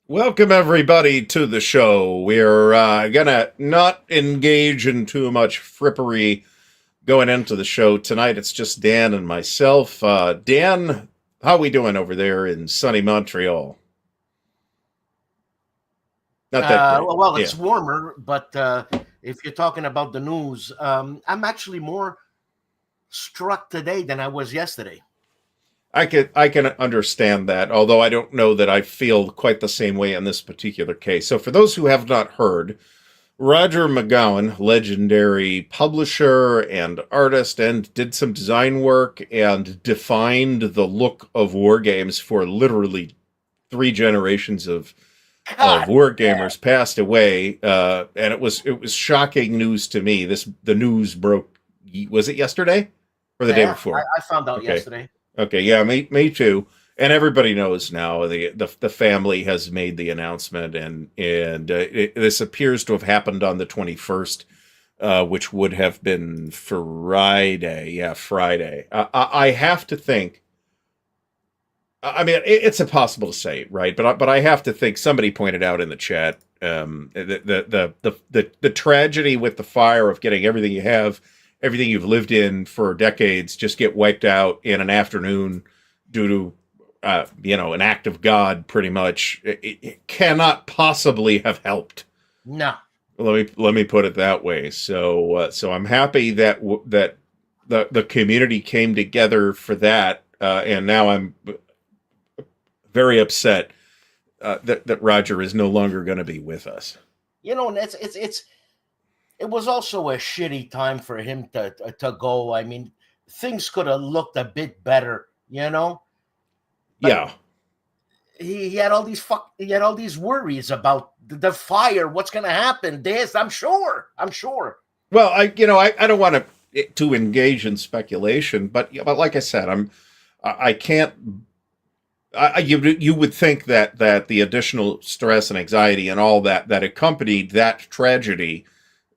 Welcome, everybody, to the show. We're going to not engage in too much frippery going into the show tonight. It's just Dan and myself. Dan, how we doing over there in sunny Montreal? Not that great. Well, Yeah. it's warmer, but if you're talking about the news, I'm actually more struck today than I was yesterday. I can understand that, although I don't know that I feel quite the same way in this particular case. So for those who have not heard, Roger McGowan, legendary publisher and artist, and did some design work and defined the look of war games for literally three generations of God, war gamers, passed away, and it was shocking news to me. The news broke. Was it yesterday or the day before? I found out yesterday. Okay, yeah, me too. And everybody knows now. The family has made the announcement, and this appears to have happened on the 21st, which would have been Friday. Yeah, Friday. I have to think. I mean, it's impossible to say, right? But I have to think. Somebody pointed out in the chat the tragedy with the fire of getting everything you have, everything you've lived in for decades, just get wiped out in an afternoon due to an act of God. Pretty much, it cannot possibly have helped. No. Let me put it that way. So I'm happy that the community came together for that, and now I'm very upset that Roger is no longer going to be with us. And it was also a shitty time for him to go. I mean, things could have looked a bit better, But yeah. He had all these worries about the fire. What's going to happen? I'm sure. Well, I don't want to engage in speculation, but like I said, I can't. You would think that the additional stress and anxiety and all that accompanied that tragedy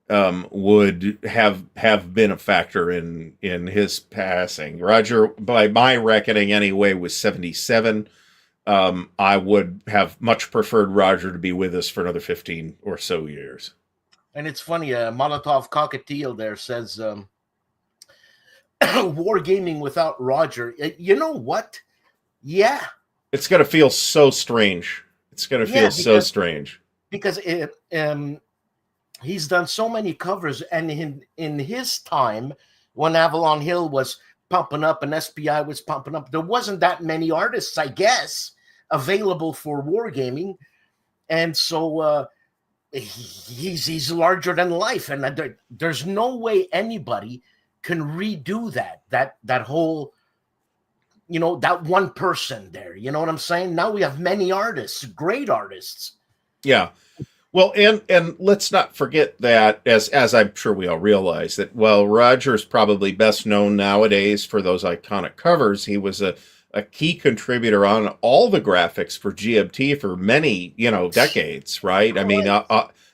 would have been a factor in his passing. Roger, by my reckoning anyway, was 77. I would have much preferred Roger to be with us for another 15 or so years. And it's funny, Molotov Cockatiel there says, wargaming without Roger. You know what? Yeah. It's going to feel so strange. It's going to feel so strange. Because he's done so many covers, and in his time, when Avalon Hill was pumping up and SPI was pumping up, there wasn't that many artists, I guess, available for wargaming. And so he's larger than life, and there's no way anybody can redo that whole, that one person there. You know what I'm saying? Now we have many artists, great artists. Yeah. Well, and let's not forget that, as I'm sure we all realize, that while Roger's probably best known nowadays for those iconic covers, he was a key contributor on all the graphics for GMT for many, decades, right? I mean,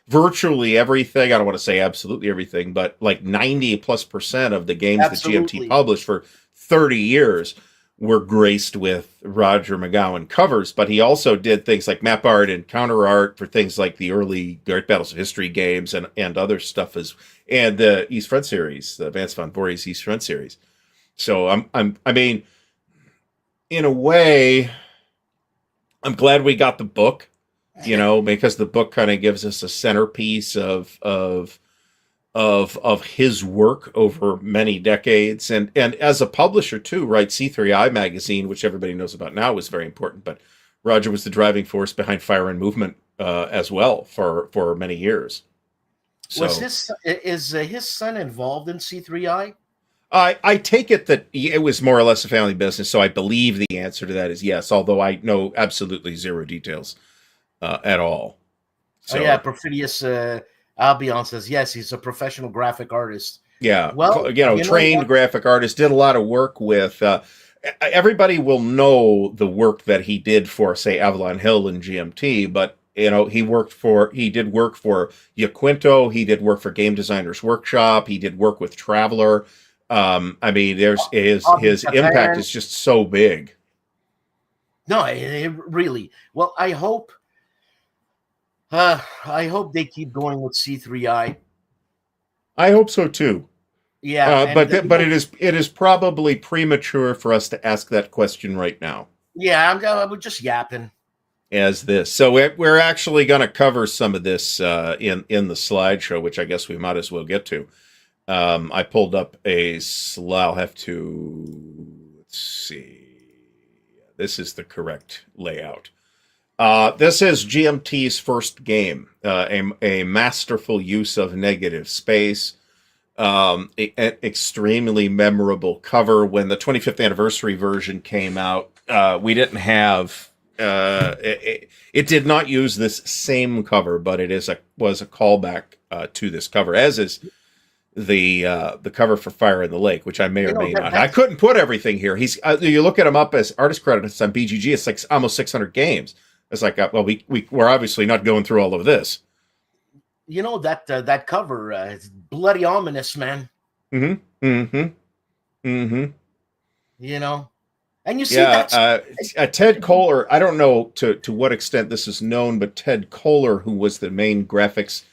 virtually everything, I don't want to say absolutely everything, but like 90+% of the games that GMT published for 30 years were graced with Roger McGowan covers, but he also did things like map art and counter art for things like the early Great Battles of History games and other stuff, and the East Front series, the Vance von Voorhees East Front series. So I mean, in a way, I'm glad we got the book, because the book kind of gives us a centerpiece of his work over many decades, and as a publisher too, right? C3I magazine, which everybody knows about now, was very important, but Roger was the driving force behind Fire and Movement as well for many years. So, is his son involved in C3I? I take it that it was more or less a family business, so I believe the answer to that is yes, although I know absolutely zero details at all. So, Perfidious Albion says, yes, he's a professional graphic artist. Yeah, well, trained graphic artist, did a lot of work with, everybody will know the work that he did for, say, Avalon Hill and GMT, but, he did work for Yaquinto, he did work for Game Designers Workshop, he did work with Traveler. I mean, his impact is just so big. No, it really, well, I hope I hope they keep going with C3I. I hope so too. Yeah, and But it is probably premature for us to ask that question right now. yeah, I'm just yapping. As this, so we're actually going to cover some of this in the slideshow, which I guess we might as well get to. I pulled up I'll have to, let's see. This is the correct layout. This is GMT's first game, a masterful use of negative space. An extremely memorable cover. When the 25th anniversary version came out, we didn't have. It did not use this same cover, but it was a callback to this cover, as is the cover for Fire in the Lake, which I may or may not. I couldn't put everything here. You look at him up as artist credits on BGG. It's like almost 600 games. It's like, well, we're obviously not going through all of this. You know that cover is bloody ominous, man. Mm-hmm. Mm-hmm. Mm-hmm. You know, and you see that Ted Kohler. I don't know to what extent this is known, but Ted Kohler, who was the main graphics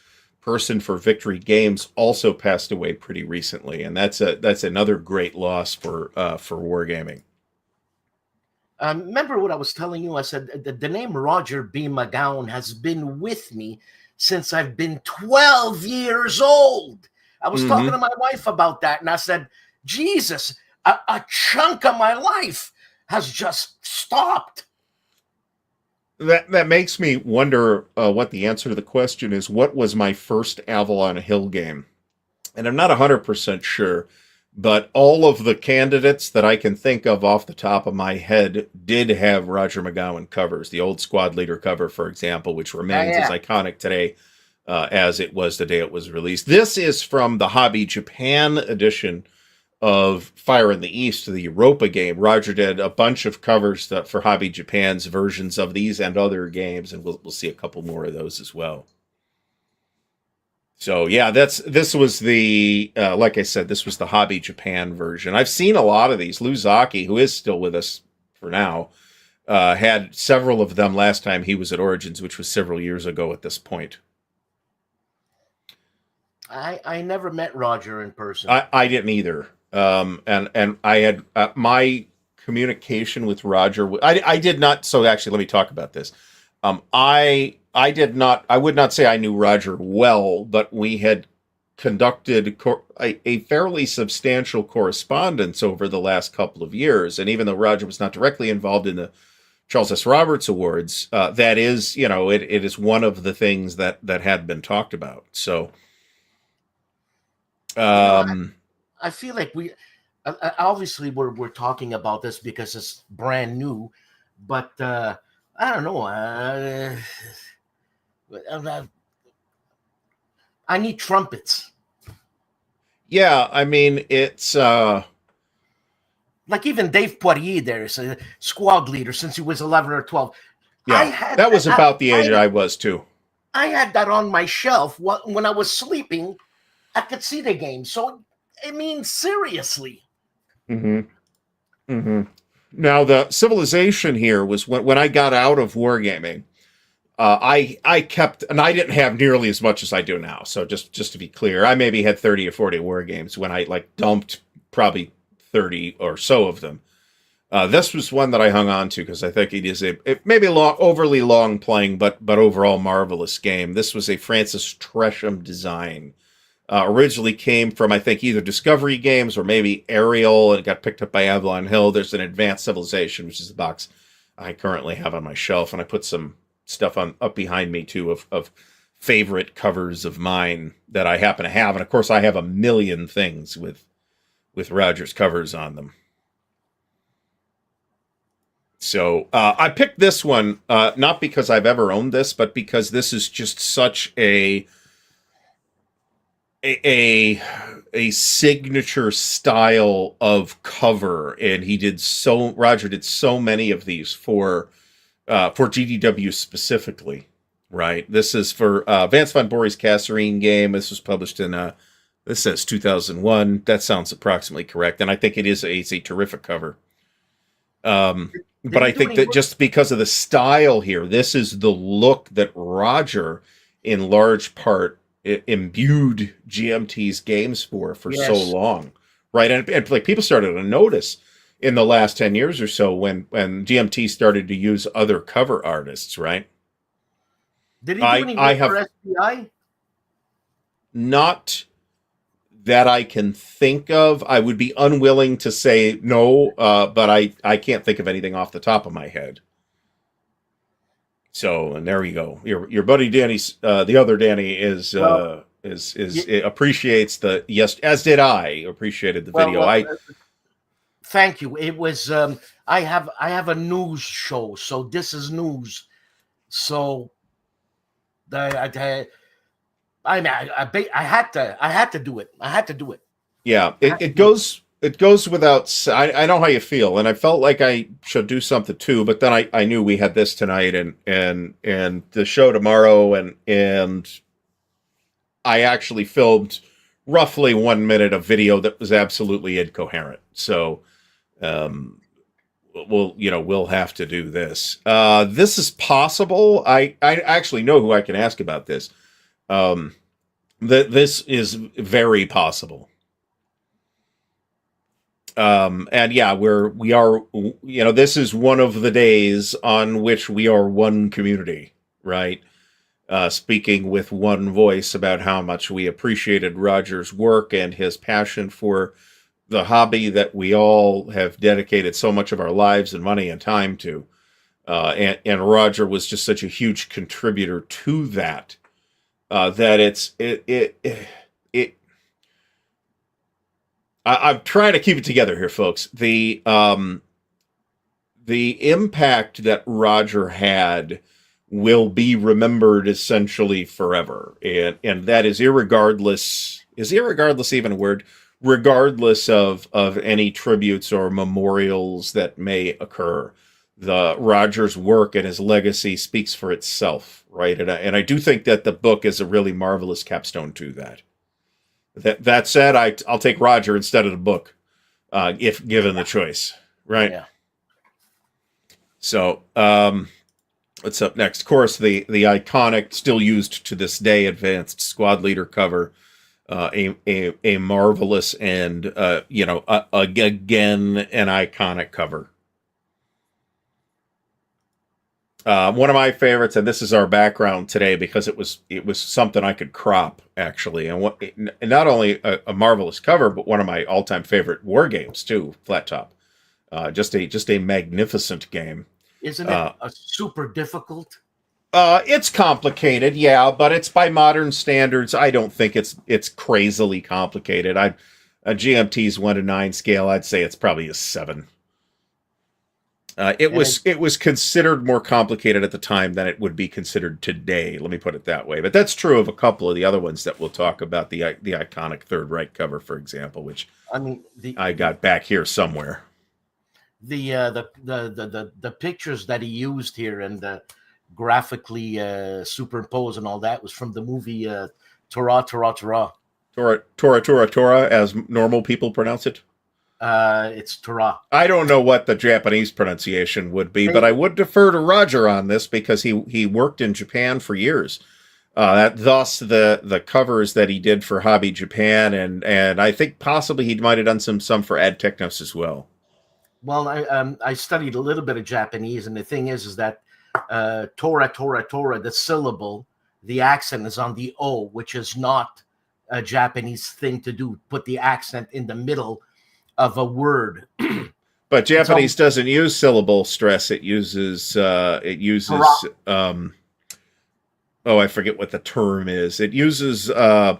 person for Victory Games, also passed away pretty recently, and that's another great loss for wargaming. Remember what I was telling you? I said the name Roger B. McGowan has been with me since I've been 12 years old. I was talking to my wife about that, and I said, Jesus, a chunk of my life has just stopped. That makes me wonder what the answer to the question is. What was my first Avalon Hill game? And I'm not 100% sure, but all of the candidates that I can think of off the top of my head did have Roger McGowan covers. The old Squad Leader cover, for example, which remains as iconic today as it was the day it was released. This is from the Hobby Japan edition of Fire in the East, the Europa game. Roger did a bunch of covers for Hobby Japan's versions of these and other games, and we'll see a couple more of those as well. So yeah, this was the like I said, this was the Hobby Japan version. I've seen a lot of these. Lou Zaki, who is still with us for now, had several of them last time he was at Origins, which was several years ago at this point. I never met Roger in person. I didn't either. And I had my communication with Roger. I did not. So actually, let me talk about this. I did not. I would not say I knew Roger well, but we had conducted a fairly substantial correspondence over the last couple of years. And even though Roger was not directly involved in the Charles S. Roberts Awards, that is, it is one of the things that had been talked about. So, I feel like we obviously we're talking about this because it's brand new, but I don't know. I need trumpets. Yeah, I mean it's like even Dave Poirier there is a squad leader since he was 11 or 12. Yeah, that was about the age I was too. I had that on my shelf when I was sleeping. I could see the game. So, I mean, seriously. Mm-hmm. Mm-hmm. Now, the Civilization here was when I got out of wargaming, I kept, and I didn't have nearly as much as I do now. So just to be clear, I maybe had 30 or 40 war games when I dumped probably 30 or so of them. This was one that I hung on to because I think it is maybe overly long playing, but overall marvelous game. This was a Francis Tresham design. Originally came from, I think, either Discovery Games or maybe Ariel, and it got picked up by Avalon Hill. There's an Advanced Civilization, which is the box I currently have on my shelf, and I put some stuff up behind me, too, of favorite covers of mine that I happen to have. And, of course, I have a million things with Roger's covers on them. So I picked this one, not because I've ever owned this, but because this is just such a signature style of cover, and Roger did so many of these for GDW specifically, right? This is for Vance von Bory's Kasserine game. This was published in this says 2001. That sounds approximately correct, and I think it's a terrific cover. But I think that just because of the style here, this is the look that Roger, in large part, imbued GMT's games for so Yes. long, right? And like people started to notice in the last 10 years or so when GMT started to use other cover artists, right? Did he do any I work have for SPI? not that I can think of. I would be unwilling to say no, but I can't think of anything off the top of my head. So, and there you go. Your buddy Danny's the other Danny is appreciates the, yes, as did I, appreciated the video. Thank you. It was I have a news show, so this is news. So I had to do it. I had to do it. Yeah, it goes without. I know how you feel, and I felt like I should do something too. But then I knew we had this tonight and the show tomorrow, and I actually filmed roughly 1 minute of video that was absolutely incoherent. So, we'll have to do this. This is possible. I actually know who I can ask about this. This is very possible. And yeah, we are, this is one of the days on which we are one community, right? Speaking with one voice about how much we appreciated Roger's work and his passion for the hobby that we all have dedicated so much of our lives and money and time to. And Roger was just such a huge contributor to that, that I'm trying to keep it together here, folks. The impact that Roger had will be remembered essentially forever, and that is irregardless. Is irregardless even a word? Regardless of any tributes or memorials that may occur, the Roger's work and his legacy speaks for itself, right? And I do think that the book is a really marvelous capstone to that. That said, I'll take Roger instead of the book, if given the choice, right? Yeah. So, what's up next? Of course, the iconic, still used to this day, advanced squad leader cover, a marvelous and again an iconic cover. One of my favorites, and this is our background today because it was something I could crop actually, and not only a marvelous cover, but one of my all-time favorite war games too. Flat Top, just a magnificent game. Isn't it a super difficult? It's complicated, yeah, but it's by modern standards. I don't think it's crazily complicated. A GMT's 1 to 9 scale, I'd say it's probably a 7. It was considered more complicated at the time than it would be considered today. Let me put it that way. But that's true of a couple of the other ones that we'll talk about. The iconic Third Reich cover, for example, which I got back here somewhere. The pictures that he used here and graphically superimposed and all that was from the movie Torah, as normal people pronounce it. It's Torah. I don't know what the Japanese pronunciation would be, but I would defer to Roger on this because he worked in Japan for years. Thus the covers that he did for Hobby Japan, and I think possibly he might have done some for Ad Technos as well. Well, I studied a little bit of Japanese, and the thing is that Torah, the syllable, the accent is on the O, which is not a Japanese thing to do. Put the accent in the middle of a word. But Japanese doesn't use syllable stress. It uses I forget what the term is. It uses I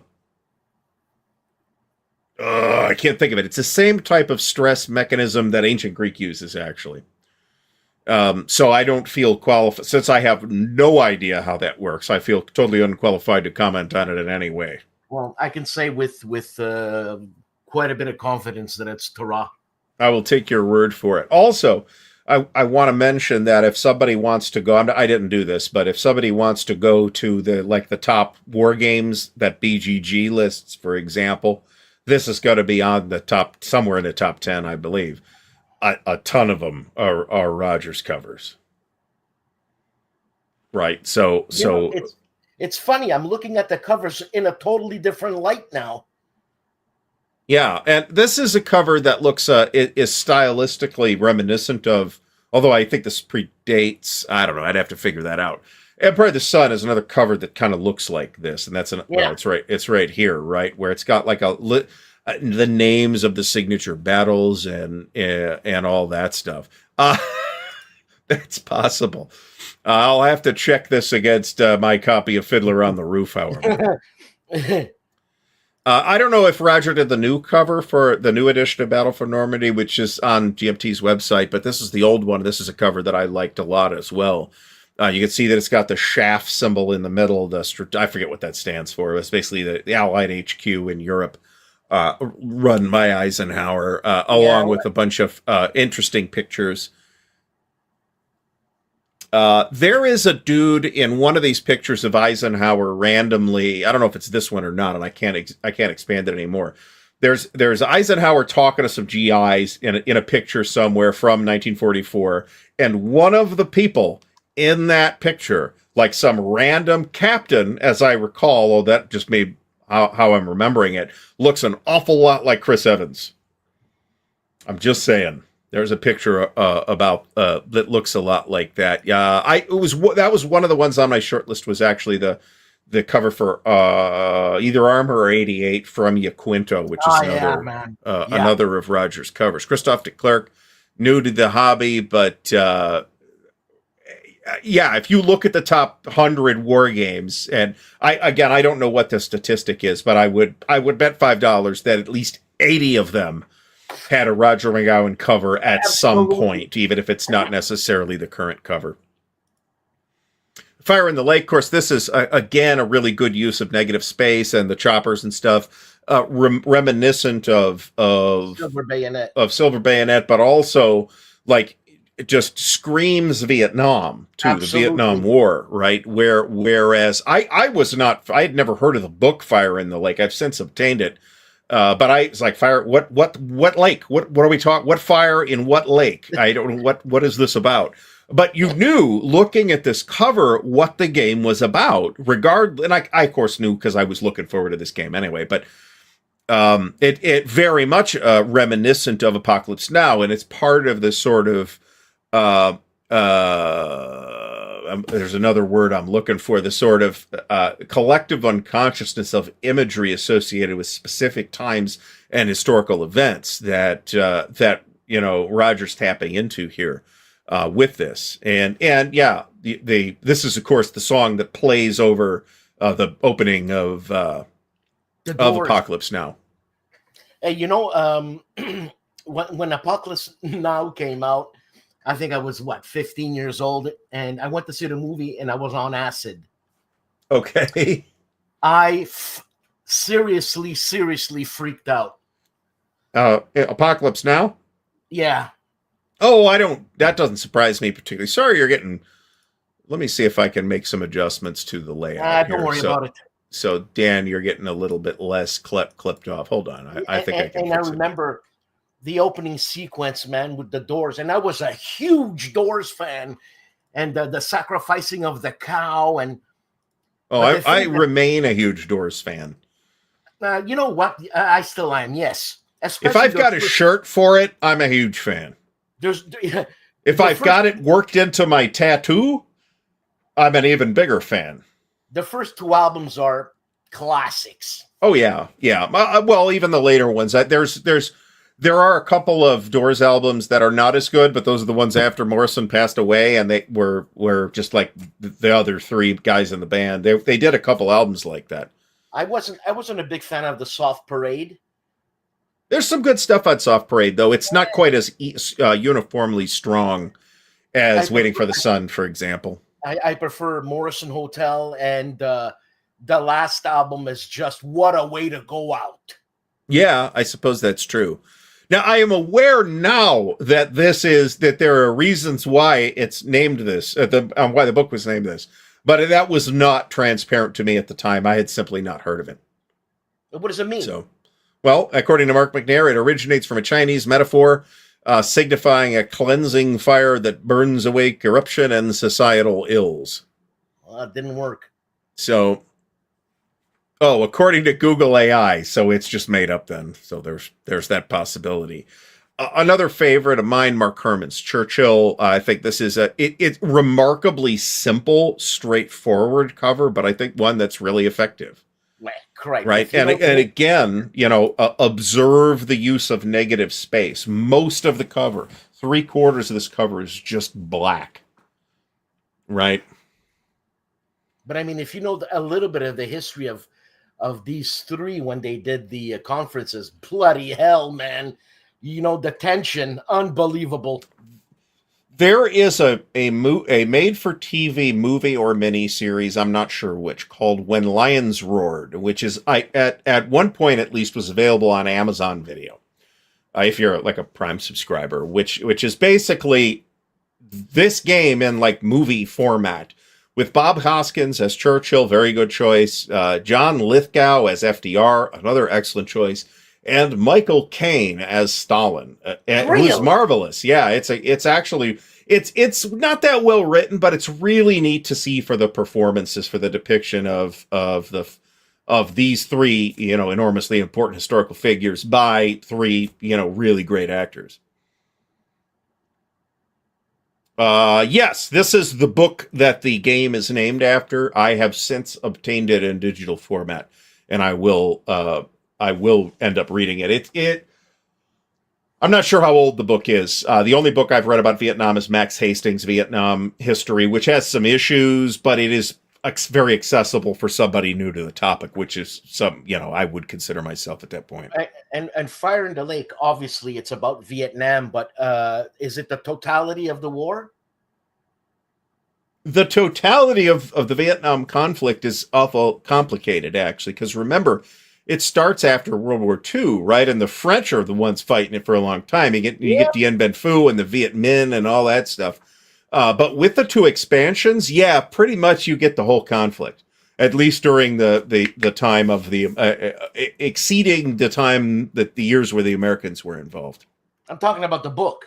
can't think of it. It's the same type of stress mechanism that ancient Greek uses, actually. So I don't feel qualified, since I have no idea how that works. I feel totally unqualified to comment on it in any way. Well, I can say with quite a bit of confidence that it's Torah. I will take your word for it. Also, I want to mention that if somebody wants to go, I didn't do this, but if somebody wants to go to the top war games that BGG lists, for example, this is going to be on the top, somewhere in the top 10, I believe. a ton of them are Rogers covers. Right. So it's funny. I'm looking at the covers in a totally different light now. yeah, and this is a cover that looks is stylistically reminiscent of, although I think this predates, I don't know, I'd have to figure that out. Empire of the Sun is another cover that kind of looks like this, and well, it's right here, right, where it's got like the names of the signature battles and all that stuff. That's possible. I'll have to check this against my copy of Fiddler on the Roof, however. I don't know if Roger did the new cover for the new edition of Battle for Normandy, which is on GMT's website, but this is the old one. This is a cover that I liked a lot as well. You can see that it's got the shaft symbol in the middle. I forget what that stands for. It's basically the Allied HQ in Europe, run by Eisenhower, along with a bunch of interesting pictures. There is a dude in one of these pictures of Eisenhower randomly. I don't know if it's this one or not, and I can't expand it anymore. There's Eisenhower talking to some GIs in a picture somewhere from 1944, and one of the people in that picture, like some random captain, as I recall, although that just made how I'm remembering it, looks an awful lot like Chris Evans. I'm just saying. There's a picture about that looks a lot like that. Yeah, that was one of the ones on my short list. Was actually the cover for either Armor or 88 from Yaquinto, which is another of Roger's covers. Christophe de Klerk, new to the hobby, but if you look at the top 100 war games, and I don't know what the statistic is, but I would bet $5 that at least 80 of them had a Roger McGowan cover at some point, even if it's not necessarily the current cover. Fire in the Lake, of course, this is, again, a really good use of negative space and the choppers and stuff, reminiscent of Silver Bayonet, but also, like, it just screams Vietnam, too, Absolutely. The Vietnam War, right? Whereas I had never heard of the book Fire in the Lake. I've since obtained it. But I was like, fire, what lake? What are we talking? What fire in what lake? I don't know what is this about? But you knew, looking at this cover, what the game was about, and I of course knew because I was looking forward to this game anyway, but it very much reminiscent of Apocalypse Now, and it's part of the sort of there's another word I'm looking for, the sort of collective unconsciousness of imagery associated with specific times and historical events that Roger's tapping into here with this. And this is, of course, the song that plays over the opening of Apocalypse Now. Hey, when Apocalypse Now came out, I think I was 15 years old, and I went to see the movie, and I was on acid. Okay. I seriously freaked out. Apocalypse Now? Yeah. Oh, that doesn't surprise me particularly. Sorry, let me see if I can make some adjustments to the layout. Don't worry about it. So, Dan, you're getting a little bit less clipped off. Hold on. I think I can. And I remember the opening sequence, man, with the Doors, and I was a huge Doors fan, and the sacrificing of the cow, and I remain a huge Doors fan. You know what? I still am. Yes. Especially if I've got a shirt for it, I'm a huge fan. If I've got it worked into my tattoo, I'm an even bigger fan. The first two albums are classics. Oh yeah. Well, even the later ones. There are a couple of Doors albums that are not as good, but those are the ones after Morrison passed away, and they were just like the other three guys in the band. They did a couple albums like that. I wasn't a big fan of the Soft Parade. There's some good stuff on Soft Parade, though. It's not quite as uniformly strong as Waiting for the Sun, for example. I prefer Morrison Hotel, and the last album is just what a way to go out. Yeah, I suppose that's true. Now, I am aware now that there are reasons why it's named this, why the book was named this, but that was not transparent to me at the time. I had simply not heard of it. What does it mean? So, well, according to Mark McNair, it originates from a Chinese metaphor signifying a cleansing fire that burns away corruption and societal ills. Well, it didn't work. So, according to Google AI, so it's just made up then. So there's that possibility. Another favorite of mine, Mark Herman's Churchill. I think this is it's remarkably simple, straightforward cover, but I think one that's really effective. Right. And again, observe the use of negative space. Most of the cover, 3/4 of this cover is just black. Right. But I mean, if you know a little bit of the history of these three when they did the conferences, bloody hell, man. The tension, unbelievable. There is a made-for-TV movie or mini-series, I'm not sure which, called When Lions Roared, which is, at one point at least, was available on Amazon Video, if you're like a Prime subscriber, which is basically this game in like movie format, with Bob Hoskins as Churchill, very good choice, John Lithgow as FDR, another excellent choice, and Michael Caine as Stalin, who's marvelous. Yeah, it's not that well written, but it's really neat to see for the performances, for the depiction of these three, enormously important historical figures by three, really great actors. Yes, this is the book that the game is named after. I have since obtained it in digital format, and I will end up reading it. I'm not sure how old the book is. The only book I've read about Vietnam is Max Hastings' Vietnam History, which has some issues, but it is very accessible for somebody new to the topic, which is I would consider myself at that point. And Fire in the Lake, obviously it's about Vietnam, but is it the totality of the war? The totality of the Vietnam conflict is awful complicated, actually, because remember, it starts after World War II, right? And the French are the ones fighting it for a long time. You get Dien Bien Phu and the Viet Minh and all that stuff. But with the two expansions, pretty much you get the whole conflict, at least during the time of exceeding the time that the years where the Americans were involved. I'm talking about the book.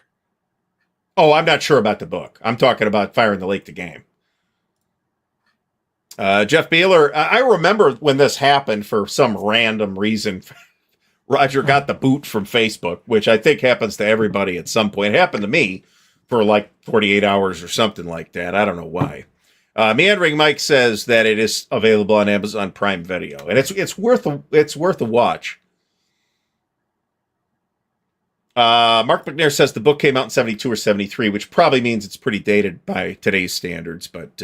Oh, I'm not sure about the book. I'm talking about Fire in the Lake, the game. Jeff Beeler, I remember when this happened for some random reason. Roger got the boot from Facebook, which I think happens to everybody at some point. It happened to me for like 48 hours or something like that. I don't know why. Meandering Mike says that it is available on Amazon Prime Video, and it's worth a watch. Mark McNair says the book came out in 72 or 73, which probably means it's pretty dated by today's standards, but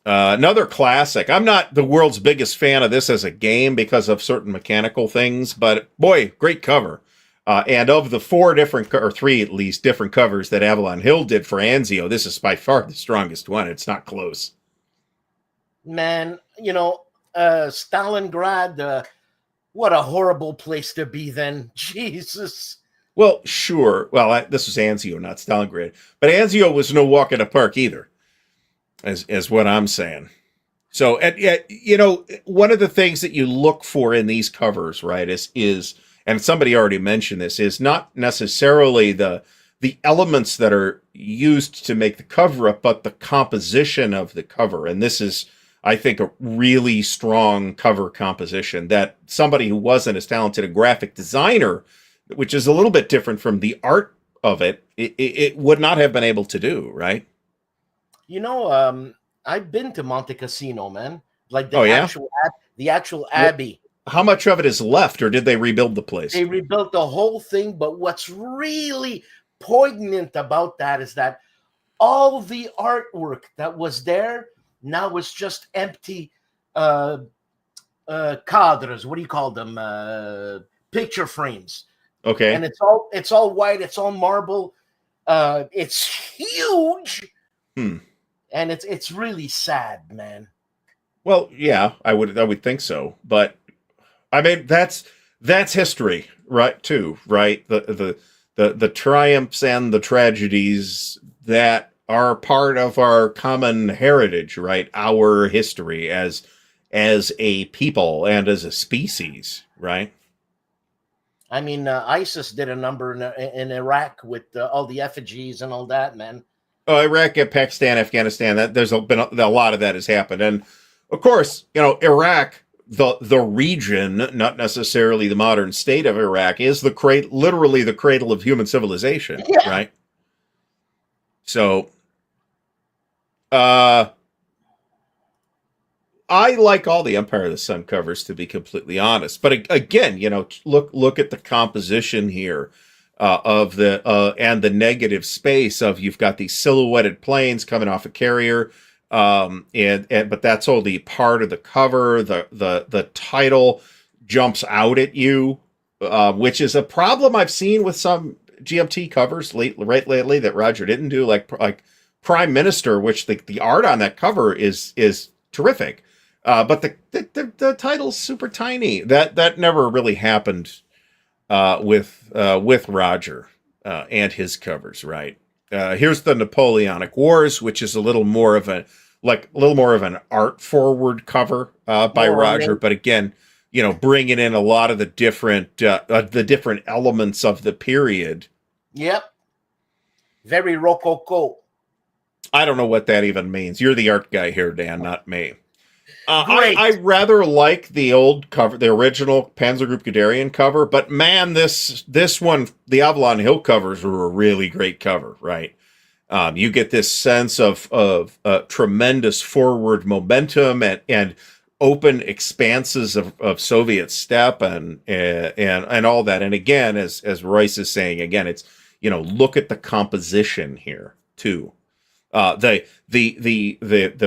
another classic. I'm not the world's biggest fan of this as a game because of certain mechanical things, but boy, great cover. And of the three at least, different covers that Avalon Hill did for Anzio, this is by far the strongest one. It's not close. Man, Stalingrad, what a horrible place to be then. Jesus. Well, sure. Well, this was Anzio, not Stalingrad. But Anzio was no walk in the park either. As what I'm saying. So, one of the things that you look for in these covers, right, is and somebody already mentioned this, is not necessarily the elements that are used to make the cover up, but the composition of the cover. And this is, I think, a really strong cover composition that somebody who wasn't as talented a graphic designer, which is a little bit different from the art of it would not have been able to do, right? I've been to Monte Cassino, man. Like the actual abbey. How much of it is left, or did they rebuild the place? They rebuilt the whole thing, but what's really poignant about that is that all the artwork that was there now is just empty cadres. What do you call them? Picture frames. Okay. And it's all white. It's all marble. It's huge. And it's really sad, man. Well, yeah, I would think so, but I mean that's history, right? Too, right? The triumphs and the tragedies that are part of our common heritage, right? Our history as a people and as a species, right? I mean, ISIS did a number in Iraq with all the effigies and all that, man. Oh, Iraq, Pakistan, Afghanistan. That there's been a lot of that has happened, and of course, Iraq, the region, not necessarily the modern state of Iraq, is literally the cradle of human civilization, Yeah. right? So, I like all the Empire of the Sun covers, to be completely honest. But again, look at the composition here of the and the negative space of you've got these silhouetted planes coming off a carrier, and but that's only part of the cover. The title jumps out at you, which is a problem I've seen with some GMT covers lately that Roger didn't do, like Prime Minister, which the art on that cover is terrific. But the title's super tiny. That never really happened with Roger and his covers, right? Here's the Napoleonic Wars, which is a little more of an art forward cover by Roger, but again, bringing in a lot of the different elements of the period. Yep. Very rococo. I don't know what that even means. You're the art guy here, Dan, not me. I rather like the old cover, the original Panzer Group Guderian cover, but man, this one, the Avalon Hill covers were a really great cover, right? You get this sense of tremendous forward momentum and open expanses of Soviet steppe and all that. And again, as Royce is saying, again, it's look at the composition here too. The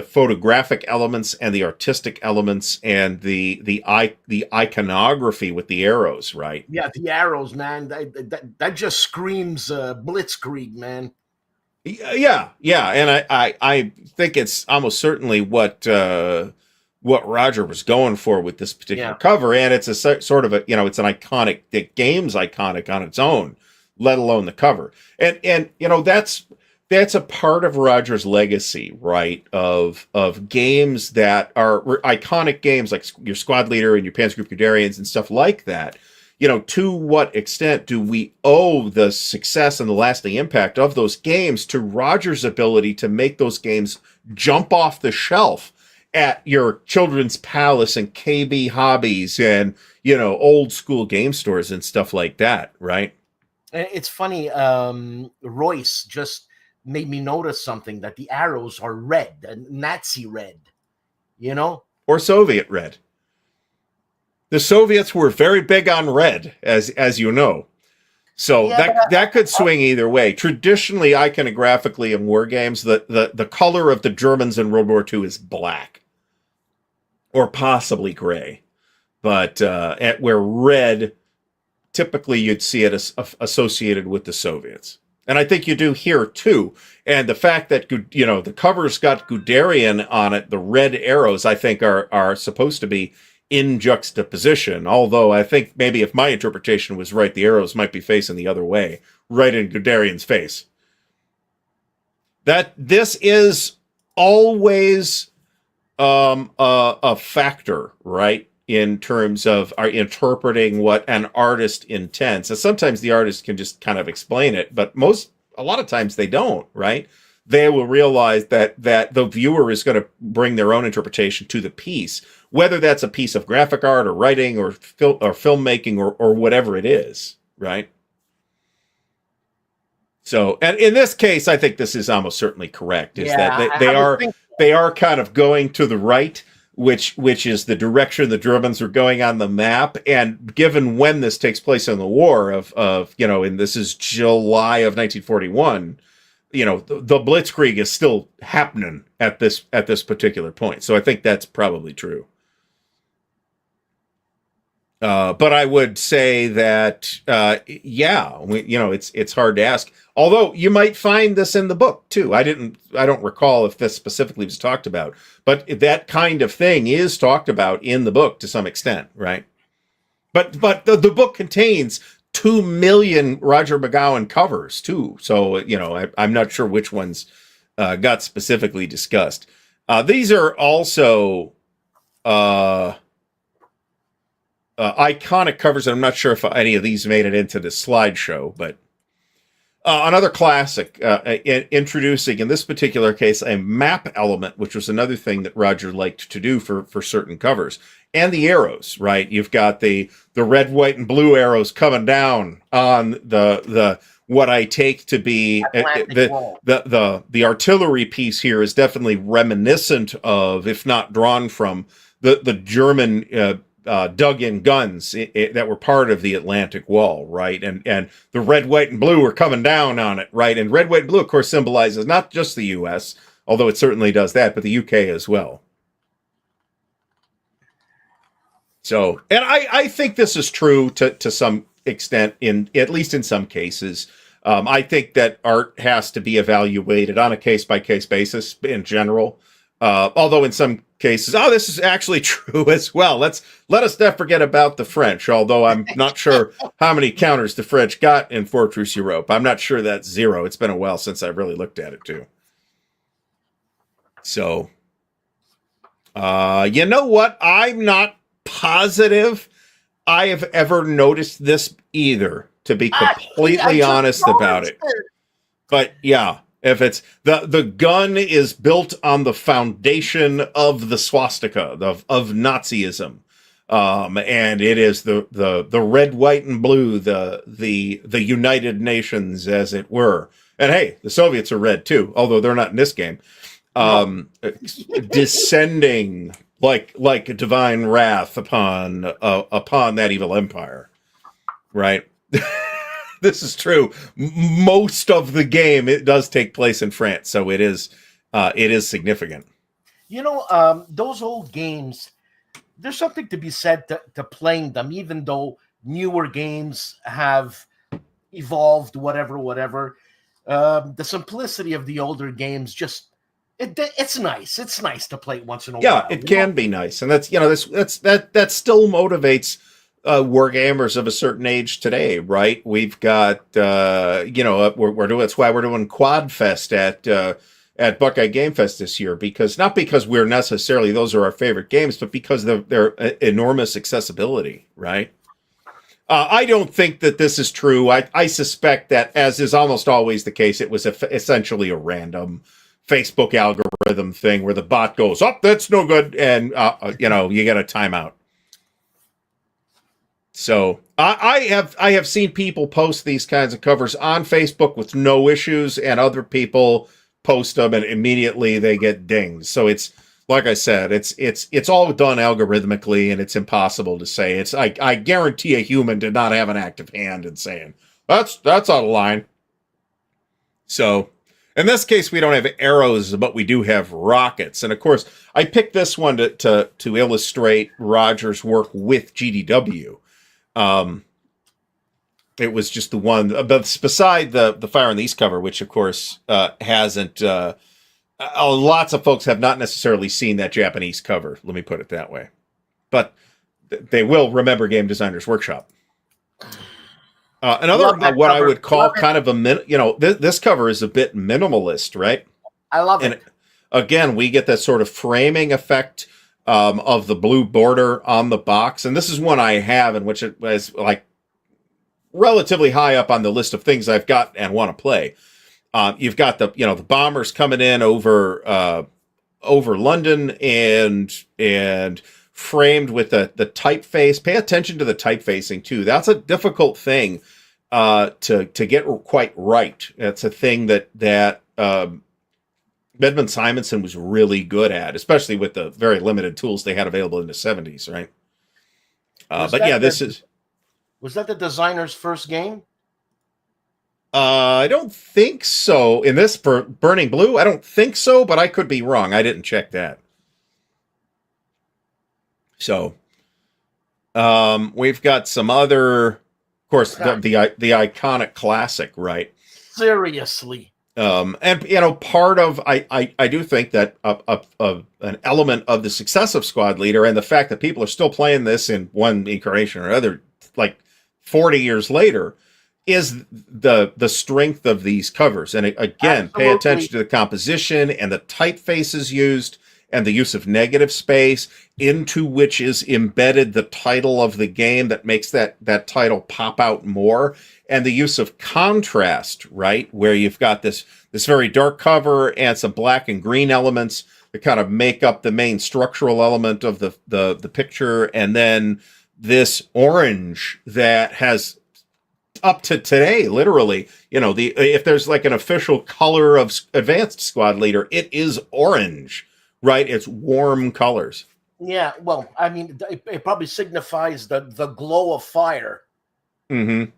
photographic elements and the artistic elements and the iconography with the arrows, right? Yeah, the arrows, man. That just screams blitzkrieg, man. Yeah, and I think it's almost certainly what Roger was going for with this particular cover, and it's a sort of it's an iconic, the game's iconic on its own, let alone the cover, and that's a part of Roger's legacy, right? Of games that are iconic games like your Squad Leader and your Panzer Group Guderians and stuff like that. To what extent do we owe the success and the lasting impact of those games to Roger's ability to make those games jump off the shelf at your Children's Palace and KB Hobbies and, old school game stores and stuff like that, right? It's funny. Royce just made me notice something, that the arrows are red, Nazi red, or Soviet red. The Soviets were very big on red, as you know. So that could swing either way. Traditionally, iconographically in war games, the color of the Germans in World War II is black. Or possibly gray. But where red, typically you'd see it associated with the Soviets. And I think you do here too. And the fact that the cover's got Guderian on it, the red arrows, I think are supposed to be in juxtaposition. Although I think maybe if my interpretation was right, the arrows might be facing the other way, right in Guderian's face. That this is always a factor, right? In terms of interpreting what an artist intends. And sometimes the artist can just kind of explain it, but a lot of times they don't, right? They will realize that the viewer is going to bring their own interpretation to the piece, whether that's a piece of graphic art or writing or filmmaking or whatever it is, right? So, and in this case, I think this is almost certainly correct, that they are kind of going to the right, which is the direction the Germans are going on the map. And given when this takes place in the war and this is July of 1941, the Blitzkrieg is still happening at this particular point. So I think that's probably true. But I would say that, it's hard to ask. Although you might find this in the book too. I don't recall if this specifically was talked about, but that kind of thing is talked about in the book to some extent, right? But the book contains 2 million Roger McGowan covers too. So, I'm not sure which ones got specifically discussed. These are also, iconic covers, and I'm not sure if any of these made it into the slideshow, but another classic, introducing, in this particular case, a map element, which was another thing that Roger liked to do for certain covers. And the arrows, right? You've got the red, white, and blue arrows coming down on the what I take to be the artillery piece here is definitely reminiscent of, if not drawn from, the German dug-in guns that were part of the Atlantic Wall, right? And the red, white, and blue are coming down on it, right? And red, white, and blue, of course, symbolizes not just the U.S., although it certainly does that, but the U.K. as well. So, and I think this is true to some extent, at least in some cases. I think that art has to be evaluated on a case-by-case basis in general. Although in some cases, this is actually true as well. Let us not forget about the French, although I'm not sure how many counters the French got in Fortress Europe. I'm not sure that's 0. It's been a while since I really looked at it too. So, you know what? I'm not positive I have ever noticed this either, to be completely honest about it. But yeah, if it's the gun is built on the foundation of the swastika of Nazism, and it is the red, white, and blue, the United Nations, as it were. And hey, the Soviets are red too, although they're not in this game. Descending like a divine wrath upon that evil empire, right? This is true. Most of the game, it does take place in France, so it is significant. You know, those old games, there's something to be said to playing them, even though newer games have evolved, whatever. The simplicity of the older games just. It's nice. It's nice to play once in a while. Yeah, it can be nice, and that's that still motivates war gamers of a certain age today, right? We've got we're doing. That's why we're doing Quad Fest at Buckeye Game Fest this year, not because we're necessarily those are our favorite games, but because of their enormous accessibility, right? I don't think that this is true. I suspect that, as is almost always the case, it was essentially a random Facebook algorithm thing where the bot goes, that's no good, and you get a timeout. So I have seen people post these kinds of covers on Facebook with no issues, and other people post them and immediately they get dinged. So it's, like I said, it's all done algorithmically, and it's impossible to say. I guarantee a human did not have an active hand in saying that's out of line. So in this case, we don't have arrows, but we do have rockets. And of course, I picked this one to illustrate Roger's work with GDW. It was just the one, beside the Fire in the East cover, which of course hasn't. Lots of folks have not necessarily seen that Japanese cover. Let me put it that way, but they will remember Game Designers Workshop. Another what I would call kind of this cover is a bit minimalist, right? I love it. And again, we get that sort of framing effect of the blue border on the box, and this is one I have, in which it was like relatively high up on the list of things I've got and want to play. You've got the bombers coming in over London and framed with the typeface. Pay attention to the typefacing too. That's a difficult thing to get quite right. It's a thing that Edmund Simonson was really good at, especially with the very limited tools they had available in the 70s, right? Was that the designer's first game? I don't think so. In this Burning Blue, I don't think so, but I could be wrong. I didn't check that. So, we've got some other, of course, the iconic classic, right? Seriously. And part of I do think that an element of the success of Squad Leader and the fact that people are still playing this in one incarnation or other, like 40 years later, is the strength of these covers. And again, Absolutely. Pay attention to the composition and the typefaces used and the use of negative space, into which is embedded the title of the game that makes that title pop out more, and the use of contrast, right, where you've got this very dark cover and some black and green elements that kind of make up the main structural element of the picture, and then this orange that has, up to today, literally, if there's like an official color of Advanced Squad Leader, it is orange, right? It's warm colors. Yeah, well, I mean, it probably signifies the glow of fire. Mm-hmm.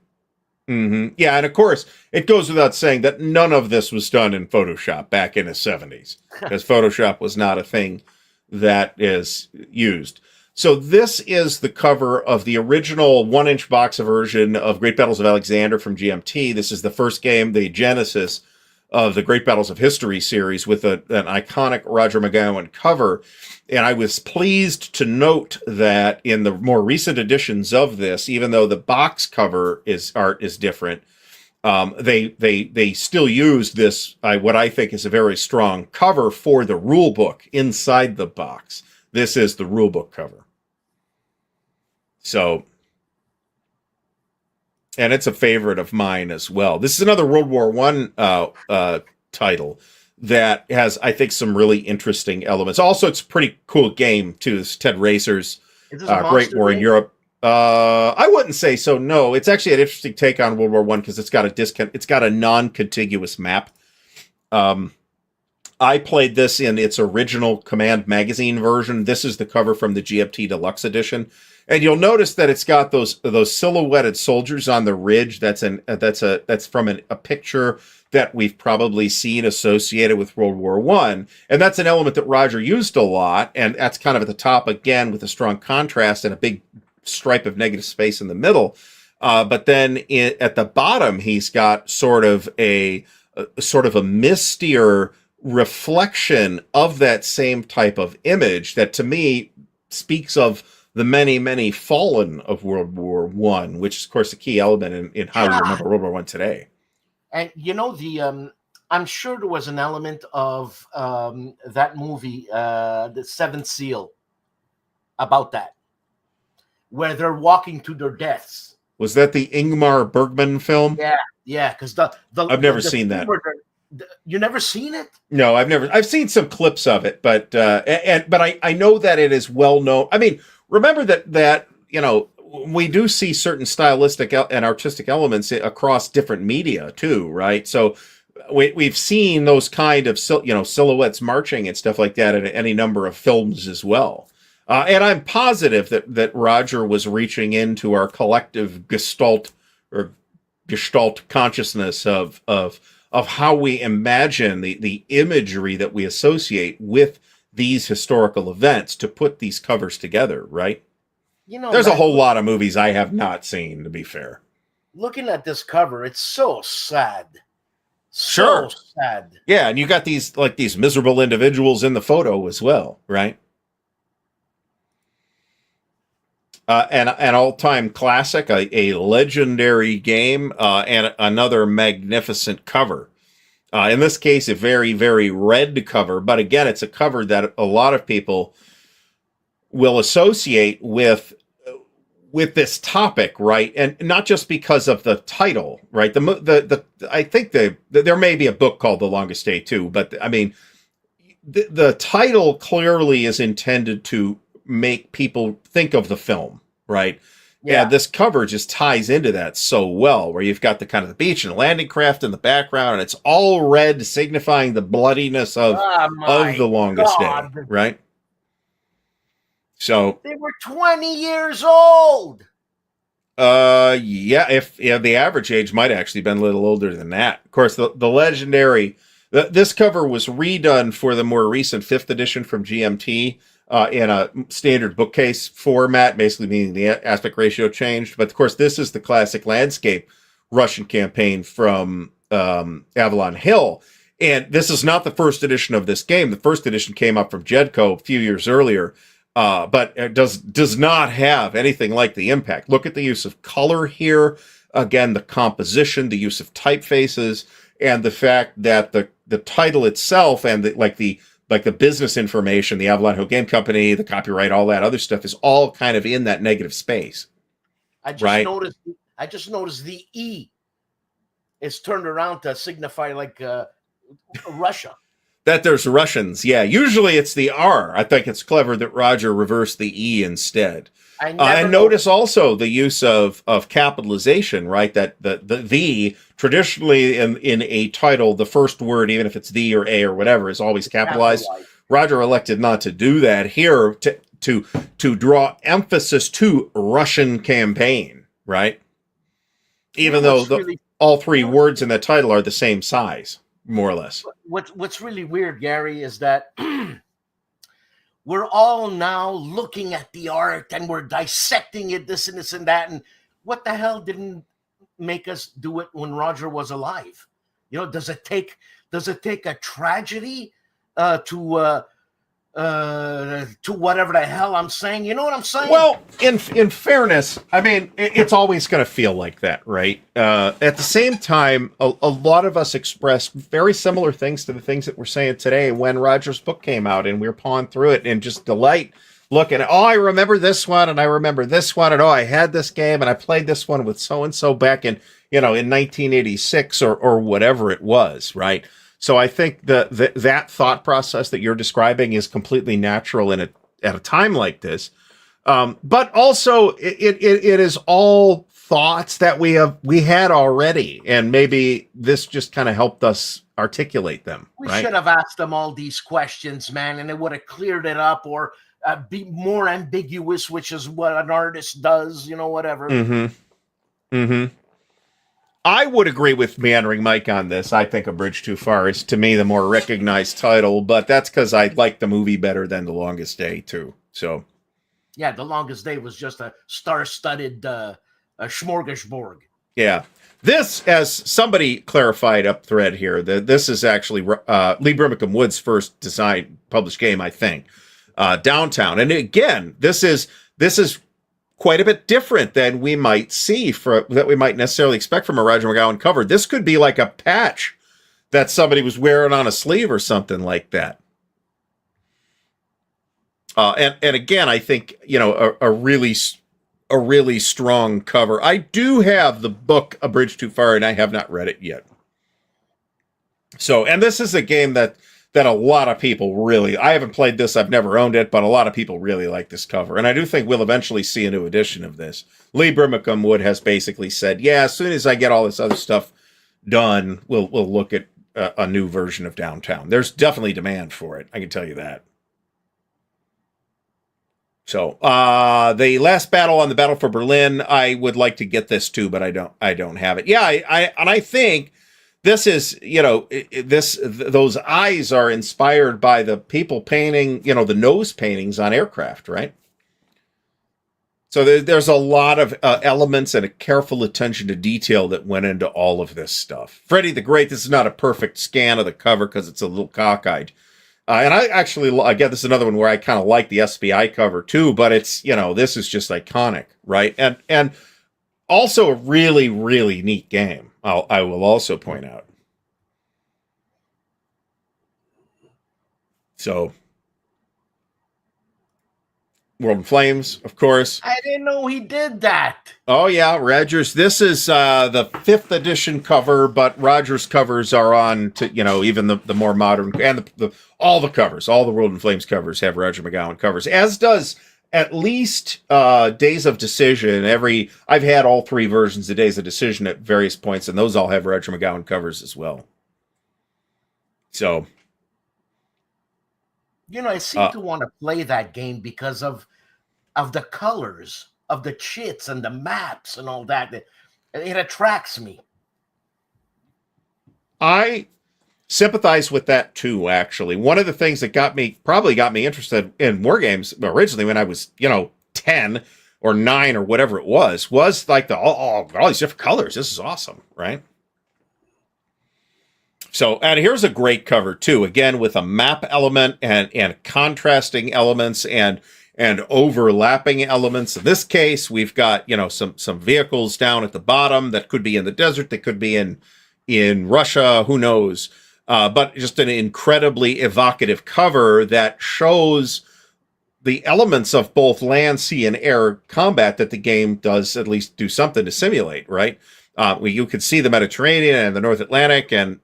Mm-hmm. Yeah, and of course, it goes without saying that none of this was done in Photoshop back in the 70s, because Photoshop was not a thing that is used. So this is the cover of the original 1-inch box version of Great Battles of Alexander from GMT. This is the first game, the genesis of the Great Battles of History series, with an iconic Roger McGowan cover. And I was pleased to note that in the more recent editions of this, even though the box cover art is different, they still used this, what I think is a very strong cover for the rule book inside the box. This is the rule book cover. So, and it's a favorite of mine as well. This is another World War I title that has, I think, some really interesting elements. Also, it's a pretty cool game too. It's Ted Racer's Great War in Europe. I wouldn't say so. No, it's actually an interesting take on World War I because it's got a non-contiguous map. I played this in its original Command magazine version. This is the cover from the GMT Deluxe Edition. And you'll notice that it's got those silhouetted soldiers on the ridge. That's from a picture that we've probably seen associated with World War I. And that's an element that Roger used a lot. And that's kind of at the top again with a strong contrast and a big stripe of negative space in the middle. But then at the bottom, he's got sort of a mistier reflection of that same type of image that to me speaks of the many, many fallen of World War I, which is, of course, a key element in how we remember World War I today. And, I'm sure there was an element of that movie, The Seventh Seal, about that, where they're walking to their deaths. Was that the Ingmar Bergman film? Yeah, because I've never seen that. You never seen it? No, I've seen some clips of it, but I know that it is well known. I mean, remember that we do see certain stylistic and artistic elements across different media too, right? So we've seen those kind of silhouettes marching and stuff like that in any number of films as well. And I'm positive that Roger was reaching into our collective gestalt consciousness of how we imagine the imagery that we associate with these historical events to put these covers together, right? There's a whole lot of movies I have not seen, to be fair. Looking at this cover, it's so sad. Sure. So sad. Yeah, and you got these miserable individuals in the photo as well, right? An all-time classic, a legendary game, and another magnificent cover. In this case, a very, very red cover. But again, it's a cover that a lot of people will associate with this topic, right? And not just because of the title, right? I think there may be a book called The Longest Day too, but I mean, the title clearly is intended to make people think of the film, right? Yeah, this cover just ties into that so well, where you've got the kind of the beach and landing craft in the background, and it's all red, signifying the bloodiness of The Longest Day, right? So they were 20 years old. If the average age might actually been a little older than that. Of course, the legendary this cover was redone for the more recent 5th edition from GMT. In a standard bookcase format, basically meaning the aspect ratio changed. But of course, this is the classic landscape Russian campaign from Avalon Hill. And this is not the first edition of this game. The first edition came up from Jedco a few years earlier, but it does not have anything like the impact. Look at the use of color here. Again, the composition, the use of typefaces, and the fact that the title itself and the like the business information, the Avalon Hill Game Company, the copyright, all that other stuff is all kind of in that negative space. I just right? noticed the E is turned around to signify like Russia. That there's Russians. Yeah, usually it's the R. I think it's clever that Roger reversed the E instead. And notice also the use of capitalization, right? That the traditionally in a title, the first word, even if it's the or a or whatever, is always capitalized. Roger elected not to do that here to draw emphasis to Russian campaign, right? Even though all three words in the title are the same size, more or less. What's really weird, Gary, is that we're all now looking at the art and we're dissecting it, this and this and that. And what the hell didn't make us do it when Roger was alive? You know, does it take a tragedy to whatever the hell I'm saying? You know what I'm saying? Well, in fairness, I mean, it's always going to feel like that, right? At the same time, a lot of us expressed very similar things to the things that we're saying today when Roger's book came out, and we were pawing through it and just delight looking at, oh, I remember this one, and I remember this one, and oh, I had this game, and I played this one with so-and-so back in 1986 or whatever it was, right? So I think that thought process that you're describing is completely natural at a time like this. But also it is all thoughts that we had already, and maybe this just kind of helped us articulate them. We should have asked them all these questions, man, and it would have cleared it up, or be more ambiguous, which is what an artist does, whatever. I would agree with Meandering Mike on this. I think A Bridge Too Far is, to me, the more recognized title, but that's because I like the movie better than The Longest Day, too. So, yeah, The Longest Day was just a star-studded smorgasbord. Yeah. This, as somebody clarified up thread here, this is actually Lee Brimacombe Wood's first published game, I think. Downtown. And again, this is quite a bit different than we might see that we might necessarily expect from a Roger McGowan cover. This could be like a patch that somebody was wearing on a sleeve or something like that. And again, I think, a really strong cover. I do have the book A Bridge Too Far, and I have not read it yet. So, and this is a game that a lot of people really, I haven't played this, I've never owned it, but a lot of people really like this cover. And I do think we'll eventually see a new edition of this. Lee Brimacombe Wood has basically said, yeah, as soon as I get all this other stuff done, we'll look at a new version of Downtown. There's definitely demand for it, I can tell you that. So, the last battle on the Battle for Berlin, I would like to get this too, but I don't have it. Yeah, I think this is, those eyes are inspired by the people painting, the nose paintings on aircraft, right? So there's a lot of elements and a careful attention to detail that went into all of this stuff. Freddy the Great, this is not a perfect scan of the cover because it's a little cockeyed. And I actually, again, this is another one where I kind of like the SBI cover too, but it's, this is just iconic, right? And also a really, really neat game. I will also point out. So, World in Flames, of course. I didn't know he did that. Oh, yeah, Rogers. This is the 5th edition cover, but Rogers covers are on to, even the more modern, and all the covers, all the World in Flames covers have Roger McGowan covers, as does at least Days of Decision. I've had all 3 versions of Days of Decision at various points, and those all have Roger McGowan covers as well. So, I seem to want to play that game because of the colors of the chits and the maps and all that. It attracts me. I sympathize with that too, actually. One of the things that probably got me interested in war games originally when I was, 10 or 9 or whatever it was like all these different colors. This is awesome, right? So, and here's a great cover too, again, with a map element and contrasting elements and overlapping elements. In this case, we've got, some vehicles down at the bottom that could be in the desert, that could be in Russia, who knows. but just an incredibly evocative cover that shows the elements of both land, sea, and air combat that the game does at least do something to simulate, right? You could see the Mediterranean and the North Atlantic and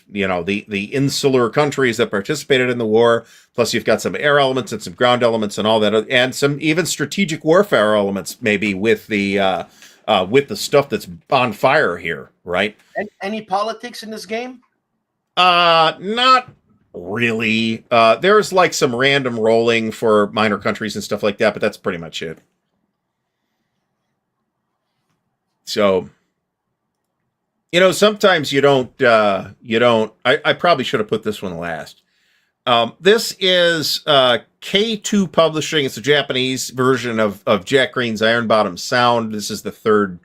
the insular countries that participated in the war. Plus, you've got some air elements and some ground elements and all that, and some even strategic warfare elements, maybe with the stuff that's on fire here, right? Any politics in this game? Not really. There's like some random rolling for minor countries and stuff like that, but that's pretty much it. So, sometimes you don't, I probably should have put this one last. This is K2 Publishing. It's a Japanese version of Jack Green's Iron Bottom Sound. This is the third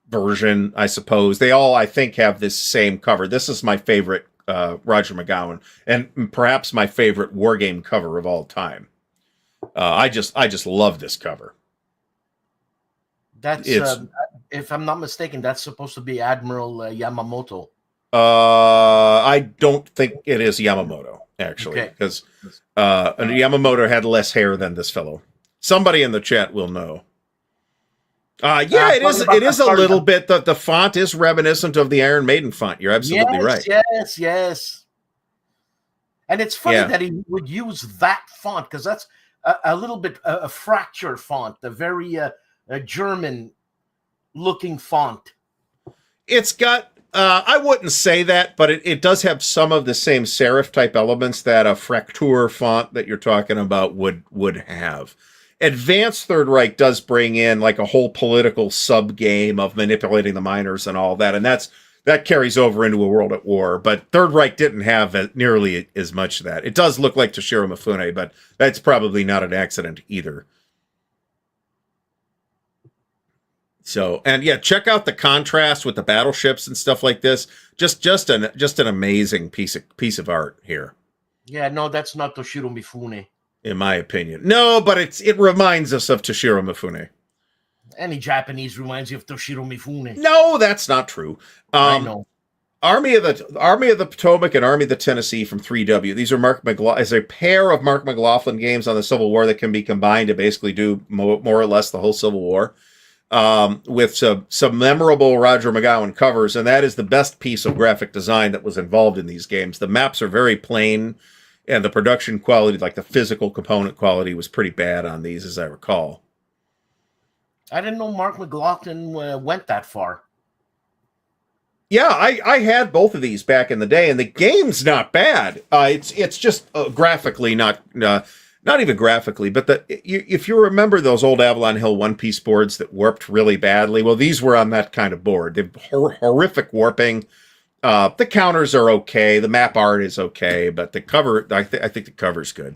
version, I suppose. They all, I think, have this same cover. This is my favorite Roger McGowan, and perhaps my favorite wargame cover of all time. I just love this cover. That's if I'm not mistaken, that's supposed to be Admiral Yamamoto. I don't think it is Yamamoto, actually, because Yamamoto had less hair than this fellow. Somebody in the chat will know. It is a little bit. The font is reminiscent of the Iron Maiden font. You're absolutely right. Yes. And it's funny that he would use that font, because that's a little bit a fracture font, a very German-looking font. It's got, I wouldn't say that, but it does have some of the same serif-type elements that a Fraktur font that you're talking about would have. Advanced Third Reich does bring in like a whole political sub-game of manipulating the miners and all that, and that carries over into a World at War, but Third Reich didn't have nearly as much of that. It does look like Toshiro Mifune, but that's probably not an accident either. So, and yeah, check out the contrast with the battleships and stuff like this. Just an amazing piece of art here. Yeah, no, that's not Toshiro Mifune, in my opinion. No, but it reminds us of Toshiro Mifune. Any Japanese reminds you of Toshiro Mifune. No, that's not true. I know. Army of the Potomac and Army of the Tennessee from 3W. These are as a pair of Mark McLaughlin games on the Civil War that can be combined to basically do more or less the whole Civil War. With some memorable Roger McGowan covers, and that is the best piece of graphic design that was involved in these games. The maps are very plain, and the production quality, like the physical component quality, was pretty bad on these, as I recall. I didn't know Mark McLaughlin went that far. Yeah, I had both of these back in the day, and the game's not bad. It's just graphically not even graphically, but if you remember those old Avalon Hill one-piece boards that warped really badly, well, these were on that kind of board. They've horrific warping. The counters are okay. The map art is okay, but the cover, I think the cover's good.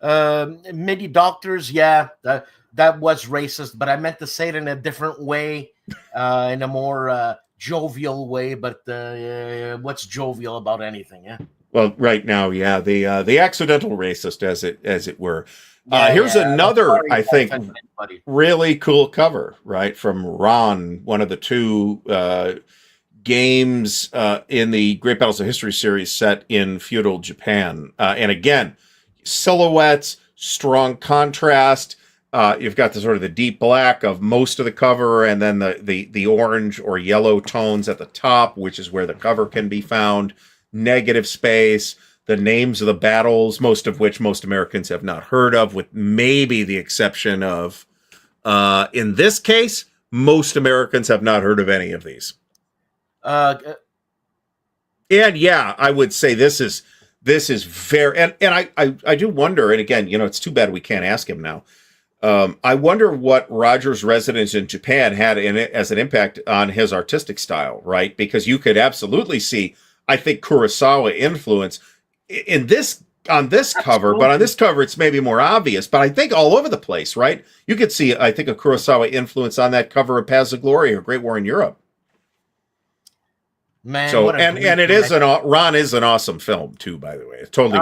MIDI Doctors, yeah, that was racist, but I meant to say it in a different way, in a more jovial way. But what's jovial about anything? Yeah. Well, right now, yeah, the accidental racist, as it were. Here's another, I think, really cool cover, right, from Ron, one of the two games in the Great Battles of History series set in feudal Japan. And again, silhouettes, strong contrast. You've got the sort of the deep black of most of the cover, and then the orange or yellow tones at the top, which is where the cover can be found. Negative space, the names of the battles, most of which most Americans have not heard of, with maybe the exception of, in this case, most Americans have not heard of any of these. And yeah, I would say this is very, and I do wonder, and again, it's too bad we can't ask him now. I wonder what Roger's residence in Japan had in it as an impact on his artistic style, right? Because you could absolutely see, I think, Kurosawa influence on this cover, but on this cover it's maybe more obvious. But I think all over the place, right? You could see, I think, a Kurosawa influence on that cover of Paths of Glory or Great War in Europe. Man, so and it is Ron is an awesome film too, by the way. It's totally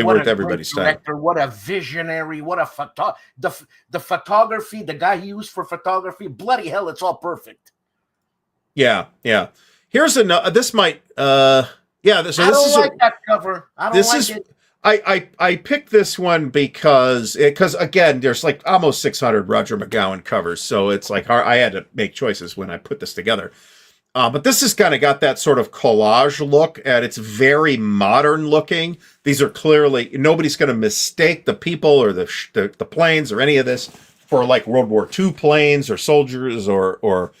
worth everybody's time. What a visionary! What a the photography, the guy he used for photography. Bloody hell, it's all perfect. Yeah. Here's another. This might. Yeah, so I this don't is like that cover. I don't this like is it. I picked this one because again there's like almost 600 Roger McGowan covers, so it's like I had to make choices when I put this together. But this has kind of got that sort of collage look, and it's very modern looking. These are clearly nobody's going to mistake the people or the planes or any of this for like World War II planes or soldiers or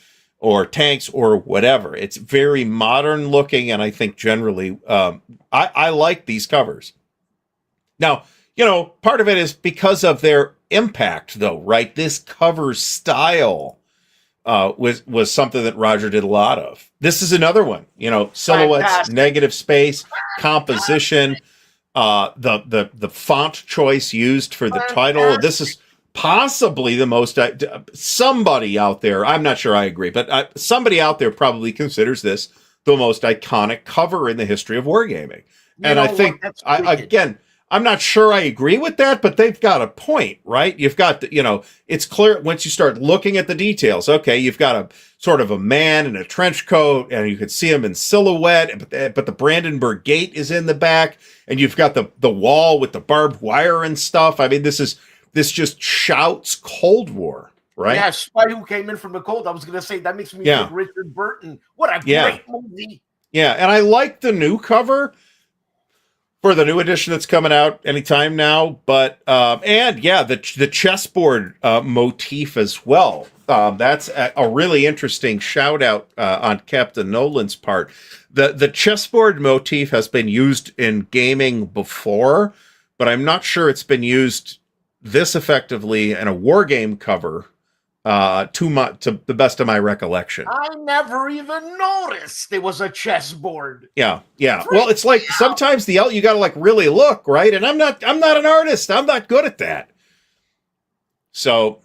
tanks or whatever. It's very modern looking, and I think generally I like these covers. Now, part of it is because of their impact, though, right? This cover style was something that Roger did a lot of. This is another one, silhouettes, Fantastic. negative space, composition, the font choice used for the title. This is possibly the most somebody out there. I'm not sure I agree, but somebody out there probably considers this the most iconic cover in the history of wargaming. And I think again, I'm not sure I agree with that, but they've got a point, right? You've got, it's clear once you start looking at the details. Okay, you've got a sort of a man in a trench coat, and you can see him in silhouette, but the Brandenburg Gate is in the back, and you've got the wall with the barbed wire and stuff. I mean, this just shouts Cold War, right? Yeah, Spy Who Came In From the Cold. I was going to say that makes me think Richard Burton. What a great movie! Yeah, and I like the new cover for the new edition that's coming out anytime now, but the chessboard motif as well. That's a really interesting shout out on Captain Nolan's part. The chessboard motif has been used in gaming before, but I'm not sure it's been used this effectively in a war game cover. To the best of my recollection. I never even noticed there was a chessboard. Yeah. Well, it's like sometimes you got to like really look, right? And I'm not an artist. I'm not good at that. So,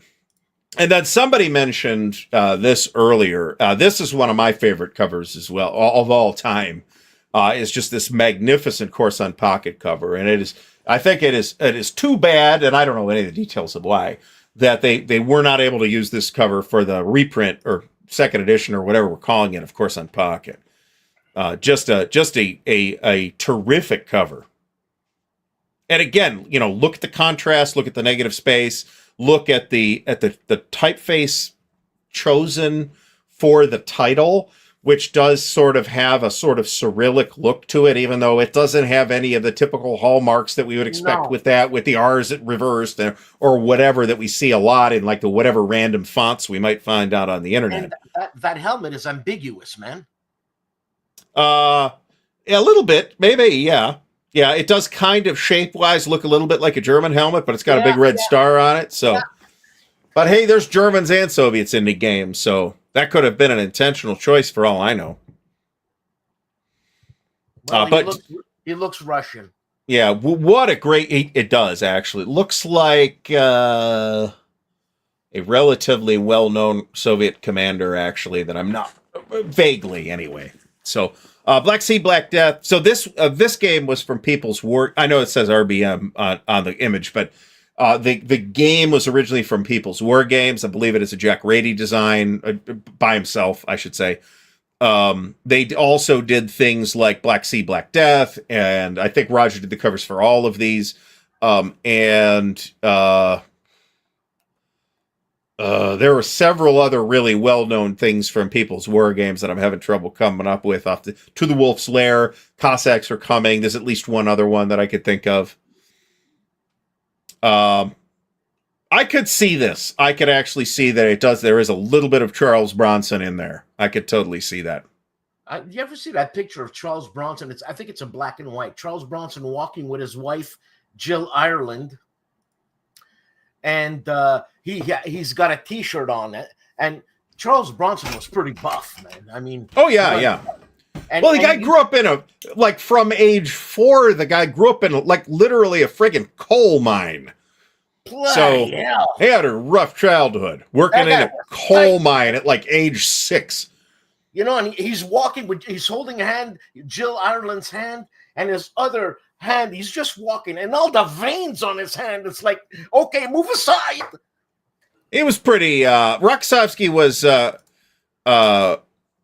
and then somebody mentioned this earlier. This is one of my favorite covers as well of all time. It's just this magnificent Coruscant pocket cover, and I think it is too bad, and I don't know any of the details of why, that they were not able to use this cover for the reprint or second edition or whatever we're calling it, of course, on Pocket. Just a terrific cover. And again, look at the contrast, look at the negative space, look at the typeface chosen for the title, which does sort of have a sort of Cyrillic look to it, even though it doesn't have any of the typical hallmarks that we would expect with the R's reversed or whatever that we see a lot in like the whatever random fonts we might find out on the internet. And that helmet is ambiguous, man. A little bit, maybe, yeah. Yeah, it does kind of shape-wise look a little bit like a German helmet, but it's got a big red star on it, so... Yeah. But hey, there's Germans and Soviets in the game, so... That could have been an intentional choice for all I know. Well, he looks Russian. Yeah, what a great... It does, actually. It looks like a relatively well-known Soviet commander, actually, that I'm not... Vaguely, anyway. So, Black Sea, Black Death. So this game was from People's War... I know it says RBM on the image, but... The game was originally from People's War Games. I believe it is a Jack Rady design by himself, I should say. They also did things like Black Sea, Black Death, and I think Roger did the covers for all of these. There were several other really well-known things from People's War Games that I'm having trouble coming up with. To the Wolf's Lair, Cossacks are coming. There's at least one other one that I could think of. I could see this. I could actually see that it does. There is a little bit of Charles Bronson in there. I could totally see that. You ever see that picture of Charles Bronson? I think it's a black and white. Charles Bronson walking with his wife, Jill Ireland. And he's got a T-shirt on it. And Charles Bronson was pretty buff, man. I mean... Oh, yeah. And, the guy grew up in from age 4, the guy grew up in literally a friggin' coal mine. So he had a rough childhood working in a coal mine at age 6. And he's holding Jill Ireland's hand, and his other hand, he's just walking, and all the veins on his hand, it's like, okay, move aside. It was pretty, Roxovsky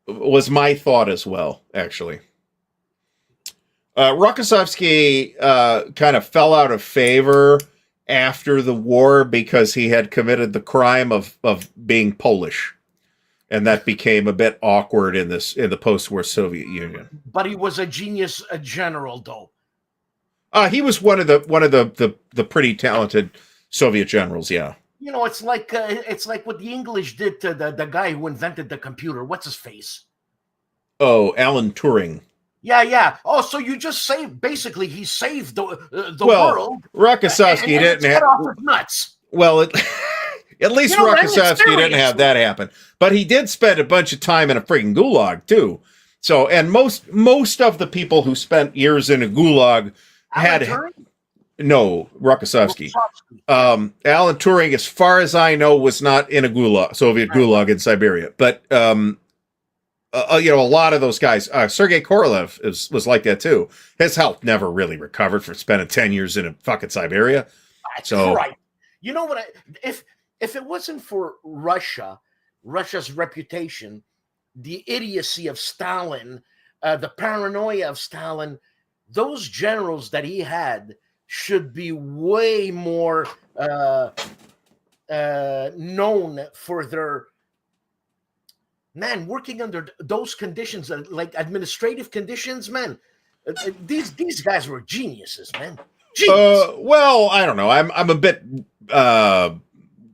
was my thought as well, actually. Rokossovsky kind of fell out of favor after the war because he had committed the crime of being Polish, and that became a bit awkward in the post-war Soviet Union. But he was a genius, a general, though. He was one of the pretty talented Soviet generals. Yeah. You know, it's like what the English did to the guy who invented the computer. What's his face? Oh, Alan Turing. Yeah. Oh, so you just saved, basically, he saved the world. Rokossovsky didn't have nuts. Well, at least Rokossovsky didn't have that happen, but he did spend a bunch of time in a freaking gulag too. So, and most of the people who spent years in a gulag had no Rokossovsky. Alan Turing, as far as I know, was not in a gulag, Soviet gulag in Siberia, but a lot of those guys, Sergei Korolev was like that too. His health never really recovered from spending 10 years in a fucking Siberia. That's right. You know what? If it wasn't for Russia's reputation, the idiocy of Stalin, the paranoia of Stalin, those generals that he had should be way more known for their working under those conditions, like administrative conditions, man. These guys were geniuses, man. Well, I don't know. I'm a bit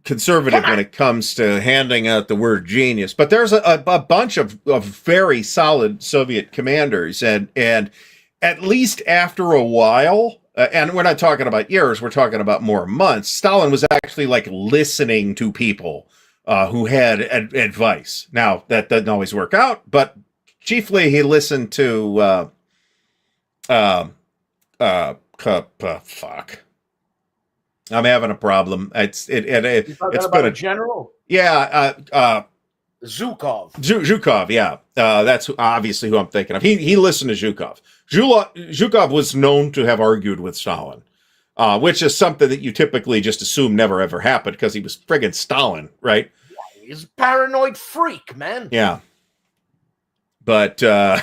conservative when it comes to handing out the word genius, but there's a bunch of very solid Soviet commanders, and at least after a while, and we're not talking about years, we're talking about more months, Stalin was actually like listening to people who had advice. Now, that doesn't always work out, but chiefly he listened to fuck. I'm having a problem. It's been a general. Yeah, Zhukov. Zhukov, yeah. That's obviously who I'm thinking of. He listened to Zhukov. Zhukov was known to have argued with Stalin, which is something that you typically just assume never ever happened because he was friggin' Stalin, right? Yeah, he's a paranoid freak, man. Yeah. But I'll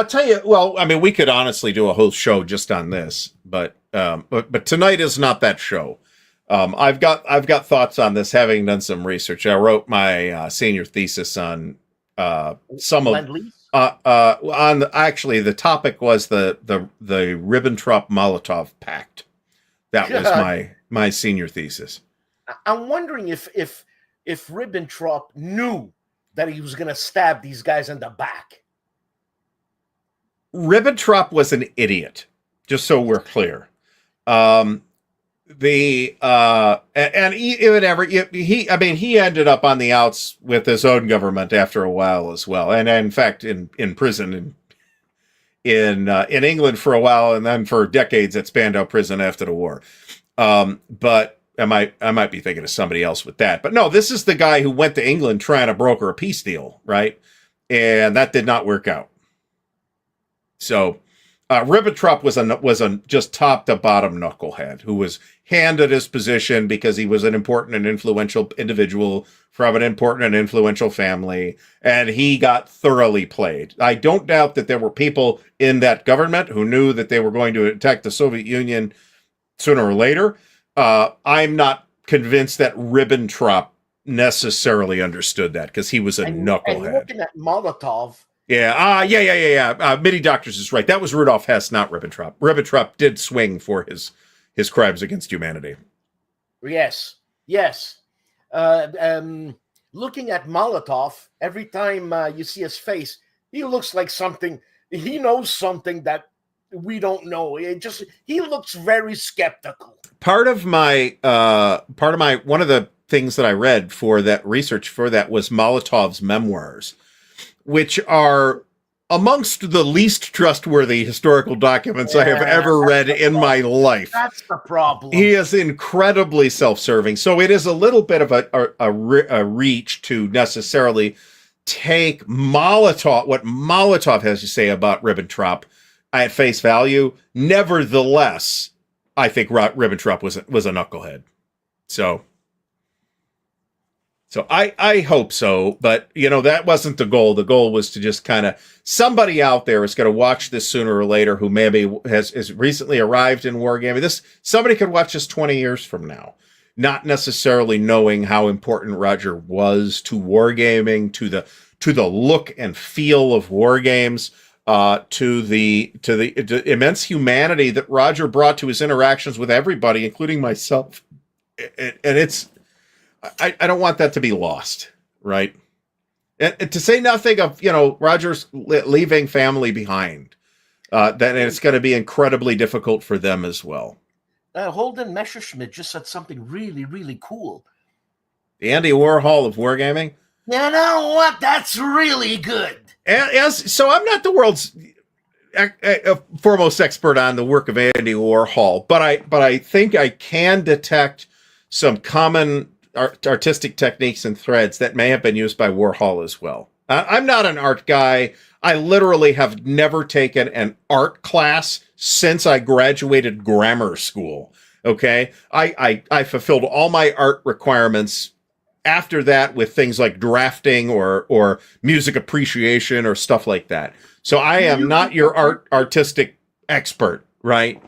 tell you, well, I mean, we could honestly do a whole show just on this, but tonight is not that show. I've got thoughts on this, having done some research. I wrote my senior thesis on some of actually the topic was the Ribbentrop-Molotov Pact. That was my senior thesis. I'm wondering if Ribbentrop knew that he was going to stab these guys in the back. Ribbentrop was an idiot, just so we're clear. He ended up on the outs with his own government after a while as well, and in fact in prison in England for a while, and then for decades at Spandau Prison after the war. But I might be thinking of somebody else with that. But no, this is the guy who went to England trying to broker a peace deal, right? And that did not work out. So Ribbentrop was a just top to bottom knucklehead who was handed his position because he was an important and influential individual from an important and influential family, and he got thoroughly played. I don't doubt that there were people in that government who knew that they were going to attack the Soviet Union sooner or later. I'm not convinced that Ribbentrop necessarily understood that because he was a knucklehead. And looking at Molotov. Yeah. Midi Doctors is right. That was Rudolf Hess, not Ribbentrop. Ribbentrop did swing for his crimes against humanity. Yes. Looking at Molotov, every time you see his face, he looks like something. He knows something that we don't know. He looks very skeptical. One of the things that I read for that research for that was Molotov's memoirs, which are amongst the least trustworthy historical documents I have ever read in my life. That's the problem. He is incredibly self-serving. So it is a little bit of a reach to necessarily take what Molotov has to say about Ribbentrop at face value. Nevertheless, I think Ribbentrop was a knucklehead. So So I hope so, but that wasn't the goal. The goal was to just kind of somebody out there is going to watch this sooner or later who maybe has recently arrived in wargaming. Somebody could watch this 20 years from now, not necessarily knowing how important Roger was to wargaming, to the look and feel of wargames, to the immense humanity that Roger brought to his interactions with everybody, including myself. And it's. I don't want that to be lost, right? And to say nothing of, Roger's leaving family behind, then it's going to be incredibly difficult for them as well. Holden Messerschmidt just said something really, really cool. The Andy Warhol of wargaming? You know what? That's really good. So I'm not the world's foremost expert on the work of Andy Warhol, but I think I can detect some common artistic techniques and threads that may have been used by Warhol as well. I'm not an art guy. I literally have never taken an art class since I graduated grammar school. Okay. I fulfilled all my art requirements after that with things like drafting or music appreciation or stuff like that. So I am not your artistic expert, right?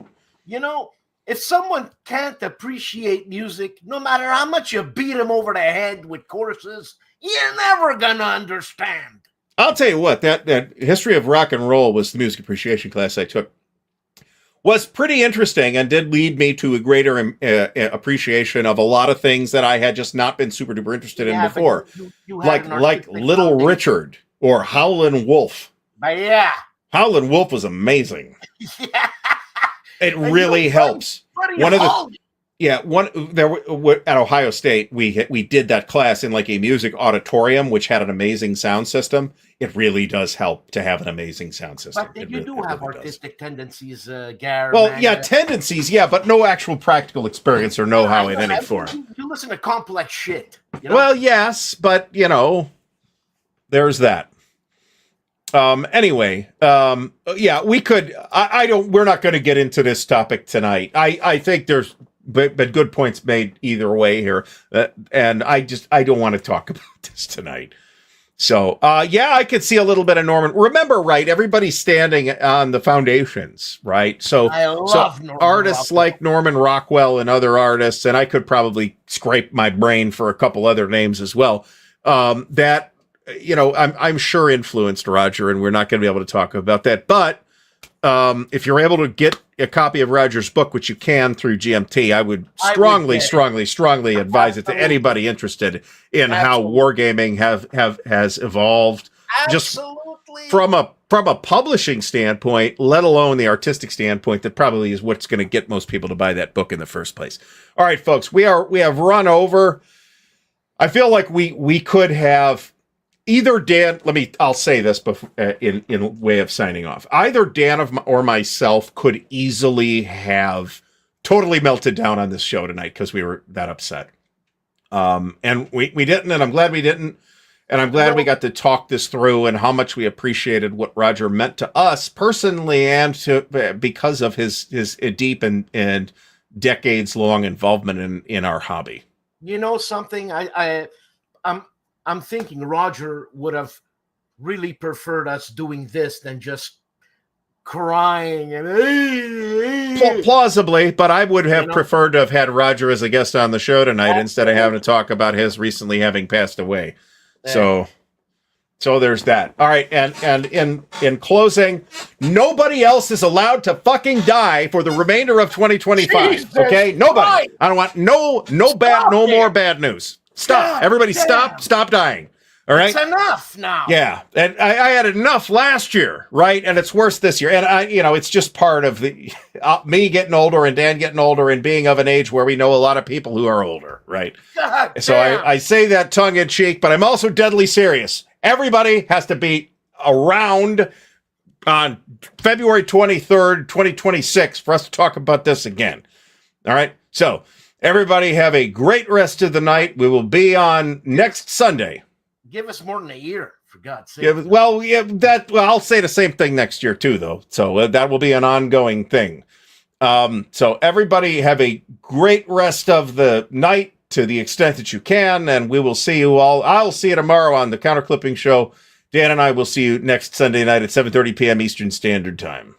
If someone can't appreciate music, no matter how much you beat them over the head with courses, you're never gonna understand. I'll tell you what, that history of rock and roll was the music appreciation class I took. Was pretty interesting and did lead me to a greater appreciation of a lot of things that I had just not been super duper interested in before. You like Little Richard or Howlin' Wolf. Yeah. Howlin' Wolf was amazing. Yeah. It really helps. At Ohio State, we did that class in like a music auditorium, which had an amazing sound system. It really does help to have an amazing sound system. But you do have artistic tendencies, Gary. Well, tendencies, but no actual practical experience or know-how in any form. You listen to complex shit. Well, yes, but there's that. Anyway, we could. We're not going to get into this topic tonight. I think there's been good points made either way here, and I don't want to talk about this tonight. So, I could see a little bit of Norman. Remember, right? Everybody's standing on the foundations, right? So, artists like Norman Rockwell and other artists, and I could probably scrape my brain for a couple other names as well. That. I'm sure influenced Roger, and we're not going to be able to talk about that. But if you're able to get a copy of Roger's book, which you can through GMT, I would strongly advise it to anybody interested in how wargaming has evolved. Absolutely. Just from a publishing standpoint, let alone the artistic standpoint, that probably is what's going to get most people to buy that book in the first place. All right, folks, we have run over. I feel like we could have. Either Dan, I'll say this before, in way of signing off. Either Dan or myself could easily have totally melted down on this show tonight because we were that upset. And we didn't, and I'm glad we didn't. And I'm glad we got to talk this through and how much we appreciated what Roger meant to us personally and because of his deep and decades long involvement in our hobby. You know something? I'm thinking Roger would have really preferred us doing this than just crying and plausibly, but I would have preferred to have had Roger as a guest on the show tonight instead of having to talk about his recently having passed away. So there's that. All right, and in closing, nobody else is allowed to fucking die for the remainder of 2025. Jesus, okay, nobody. Christ. I don't want no more bad news. Stop. God, everybody, damn. stop dying. All right. It's enough now. Yeah, and I had enough last year, right? And it's worse this year. And it's just part of the me getting older and Dan getting older and being of an age where we know a lot of people who are older, right? God so damn. I say that tongue in cheek, but I'm also deadly serious. Everybody has to be around on February 23rd, 2026 for us to talk about this again. All right. So everybody have a great rest of the night. We will be on next Sunday. Give us more than a year, for God's sake. I'll say the same thing next year too, though. So that will be an ongoing thing. So everybody have a great rest of the night, to the extent that you can, and we will see you all. I'll see you tomorrow on the Counter Clipping Show. Dan and I will see you next Sunday night at 7:30 p.m. Eastern Standard Time.